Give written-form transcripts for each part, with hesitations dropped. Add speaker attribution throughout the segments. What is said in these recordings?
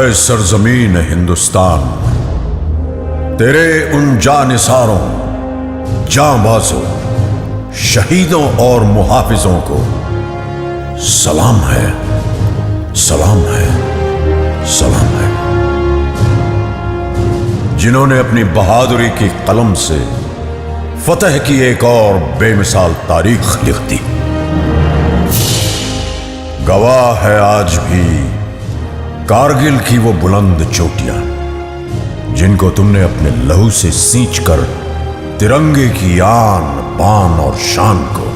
Speaker 1: है सरजमीन हिंदुस्तान, तेरे उन जानिसारों, जांबाजों, शहीदों और मुहाफिजों को सलाम है, सलाम है, सलाम है, जिन्होंने अपनी बहादुरी की कलम से फतह की एक और बेमिसाल तारीख लिख दी। गवाह है आज भी कारगिल की वो बुलंद चोटियां, जिनको तुमने अपने लहू से सींचकर तिरंगे की आन बान और शान को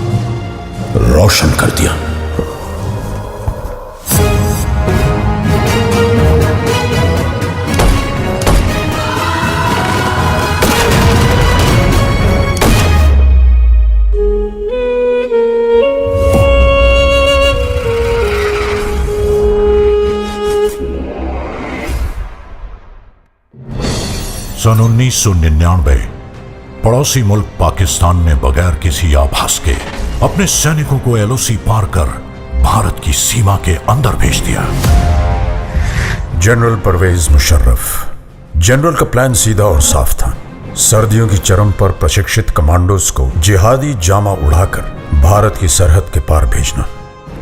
Speaker 1: रोशन कर दिया।
Speaker 2: सन 1999 पड़ोसी मुल्क पाकिस्तान ने बगैर किसी आभास के अपने सैनिकों को एलओसी पार कर भारत की सीमा के अंदर भेज दिया।
Speaker 1: जनरल परवेज मुशर्रफ। जनरल का प्लान सीधा और साफ था। सर्दियों की चरम पर प्रशिक्षित कमांडोज को जिहादी जामा उड़ाकर भारत की सरहद के पार भेजना,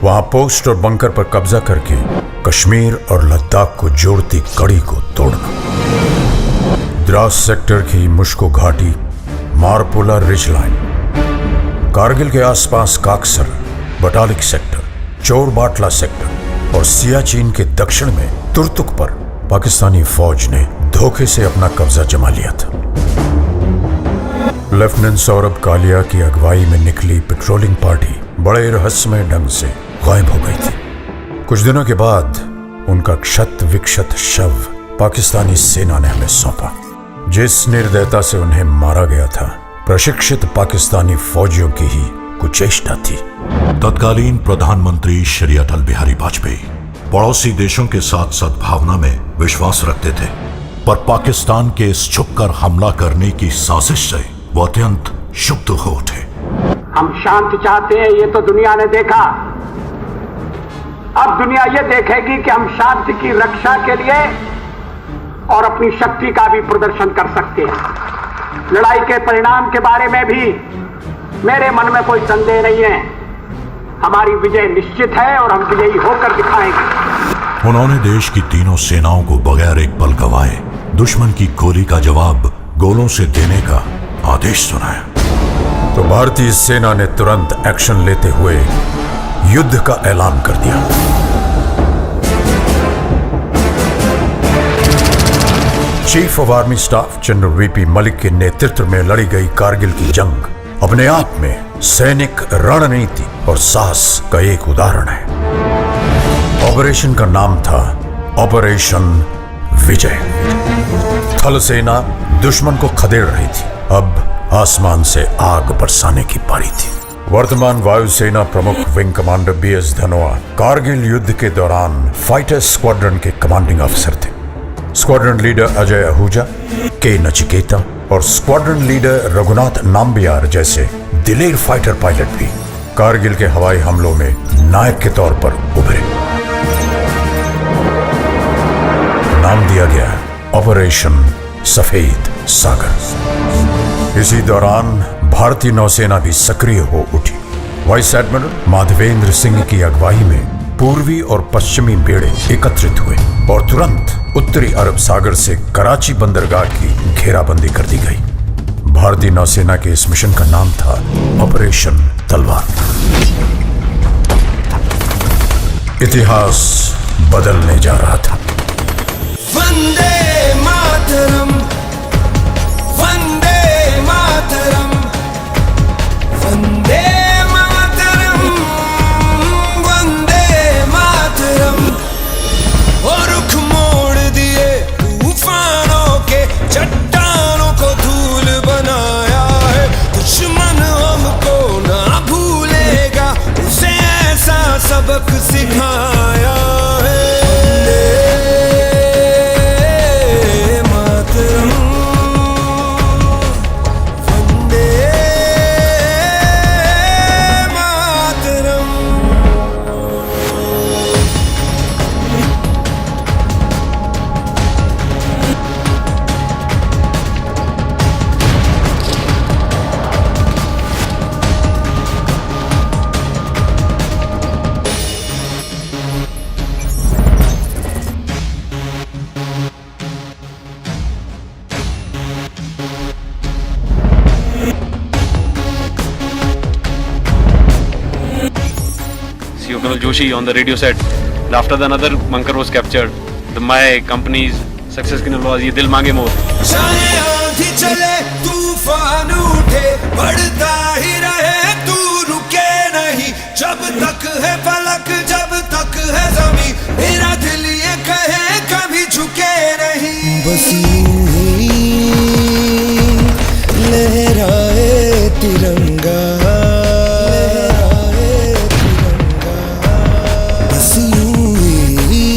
Speaker 1: वहां पोस्ट और बंकर पर कब्जा करके कश्मीर और लद्दाख को जोड़ती कड़ी को तोड़ना। द्रास सेक्टर की मुश्को घाटी, मारपोला रिज लाइन, कारगिल के आसपास काकसर, बटालिक सेक्टर, चोर बाटला सेक्टर और सियाचिन के दक्षिण में तुर्तुक पर पाकिस्तानी फौज ने धोखे से अपना कब्जा जमा लिया था। लेफ्टिनेंट सौरभ कालिया की अगुवाई में निकली पेट्रोलिंग पार्टी बड़े रहस्यमय ढंग से गायब हो गई थी। कुछ दिनों के बाद उनका क्षत विक्षत शव पाकिस्तानी सेना ने हमें सौंपा। जिस निर्दयता से उन्हें मारा गया था, प्रशिक्षित पाकिस्तानी फौजियों की ही कुचेष्टा थी।
Speaker 2: तत्कालीन प्रधानमंत्री श्री अटल बिहारी वाजपेयी पड़ोसी देशों के साथ सद्भावना में विश्वास रखते थे, पर पाकिस्तान के इस छुपकर हमला करने की साजिश से वो अत्यंत क्षुब्ध हो उठे।
Speaker 3: हम शांति चाहते हैं, ये तो दुनिया ने देखा। अब दुनिया ये देखेगी कि हम शांति की रक्षा के लिए और अपनी शक्ति का भी प्रदर्शन कर सकते हैं। लड़ाई के परिणाम के बारे में भी मेरे मन में कोई संदेह नहीं है। हमारी विजय निश्चित है और हम विजयी होकर दिखाएंगे।
Speaker 2: उन्होंने देश की तीनों सेनाओं को बगैर एक पल गवाए दुश्मन की गोली का जवाब गोलों से देने का आदेश सुनाया।
Speaker 1: तो भारतीय सेना ने तुरंत एक्शन लेते हुए युद्ध का ऐलान कर दिया। Chief of army staff general VP Malik के नेतृत्व में लड़ी गई कारगिल की जंग अपने आप में सैनिक रणनीति और साहस का एक उदाहरण है। ऑपरेशन का नाम था ऑपरेशन विजय। थल सेना दुश्मन को खदेड़ रही थी, अब आसमान से आग बरसाने की पारी थी। वर्तमान वायुसेना प्रमुख wing commander BS Dhanoa Kargil युद्ध के दौरान फाइटर स्क्वाड्रन के कमांडिंग अफसर थे। स्क्वाड्रन लीडर अजय आहूजा, के नचिकेता और स्क्वाड्रन लीडर रघुनाथ नाम्बियार जैसे दिलेर फाइटर पायलट भी कारगिल के हवाई हमलों में नायक के तौर पर उभरे। नाम दिया गया ऑपरेशन सफेद सागर। इसी दौरान भारतीय नौसेना भी सक्रिय हो उठी। वाइस एडमिरल माधवेंद्र सिंह की अगुवाई में पूर्वी और पश्चिमी बेड़े एकत्रित हुए और तुरंत उत्तरी अरब सागर से कराची बंदरगाह की घेराबंदी कर दी गई। भारतीय नौसेना के इस मिशन का नाम था ऑपरेशन तलवार। इतिहास बदलने जा रहा था।
Speaker 4: वंदे मातरम, वंदे मातरम, वंदे मातरम, वंदे मातरम। और रुख मोड़ दिए तूफानों के, चट्टानों को धूल बनाया है। दुश्मन हमको ना भूलेगा, उसे ऐसा सबक सिखाया है।
Speaker 5: Colonel Joshi on the radio said, after the another bunker was captured, my company's success was ये दिल मांगे मोर.
Speaker 4: चाहे आंधी चले तूफान उठे बढ़ता ही रहे तू रुके नहीं जब तक है फलक जब तक है ज़मीं मेरा दिल ये कहे कभी झुके नहीं बस यूं ही लहराए तिरंगा बस यूं ही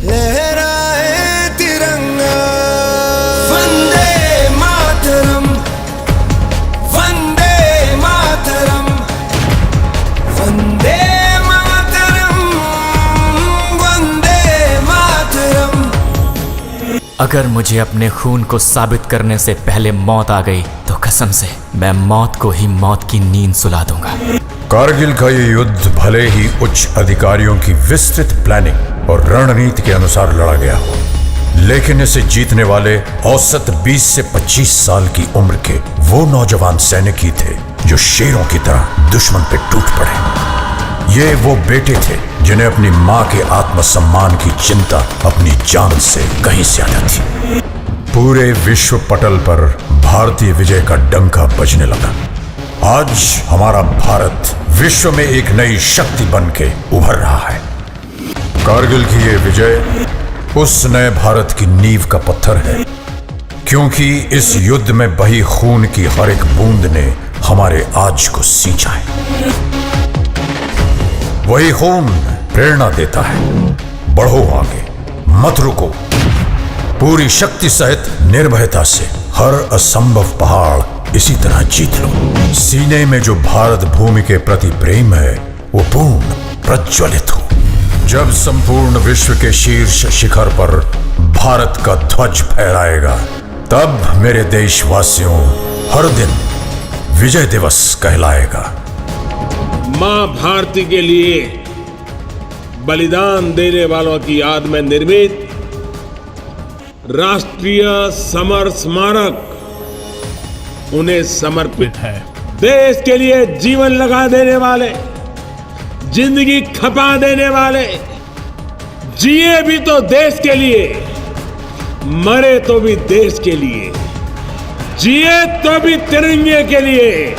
Speaker 4: लहराए तिरंगा वंदे मातरम वंदे मातरम वंदे मातरम वंदे मातरम।
Speaker 6: अगर मुझे अपने खून को साबित करने से पहले मौत आ गई तो कसम से मैं मौत को ही मौत की नींद सुला दूंगा।
Speaker 1: कारगिल का ये युद्ध भले ही उच्च अधिकारियों की विस्तृत प्लानिंग और रणनीति के अनुसार लड़ा गया हो, लेकिन इसे जीतने वाले औसत 20 से 25 साल की उम्र के वो नौजवान सैनिक ही थे जो शेरों की तरह दुश्मन पे टूट पड़े। ये वो बेटे थे जिन्हें अपनी मां के आत्मसम्मान की चिंता अपनी जान से कहीं ज्यादा थी। पूरे विश्व पटल पर भारतीय विजय का डंका बजने लगा। आज हमारा भारत विश्व में एक नई शक्ति बन के उभर रहा है। कारगिल की ये विजय उस नए भारत की नींव का पत्थर है, क्योंकि इस युद्ध में बही खून की हर एक बूंद ने हमारे आज को सींचा है। वही खून प्रेरणा देता है, बढ़ो आगे, मत रुको, पूरी शक्ति सहित निर्भयता से हर असंभव पहाड़ इसी तरह जीत लो। सीने में जो भारत भूमि के प्रति प्रेम है वो पूर्ण प्रज्वलित हो। जब संपूर्ण विश्व के शीर्ष शिखर पर भारत का ध्वज फहराएगा, तब मेरे देशवासियों हर दिन विजय दिवस कहलाएगा।
Speaker 7: मां भारती के लिए बलिदान देने वालों की याद में निर्मित राष्ट्रीय समर स्मारक उन्हें समर्पित है। देश के लिए जीवन लगा देने वाले, जिंदगी खपा देने वाले, जिए भी तो देश के लिए, मरे तो भी देश के लिए, जिए तो भी तिरंगे के लिए,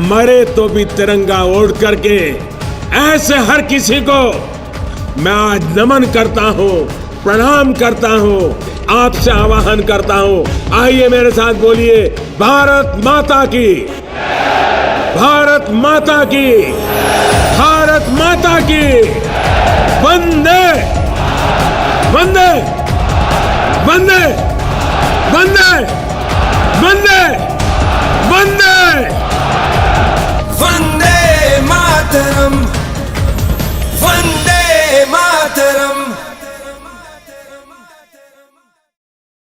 Speaker 7: मरे तो भी तिरंगा ओढ़ करके, ऐसे हर किसी को मैं आज नमन करता हूं, प्रणाम करता हूं, आपसे आह्वान करता हूं। आइए मेरे साथ बोलिए, भारत माता की, भारत माता की, भारत माता की, वंदे वंदे वंदे वंदे।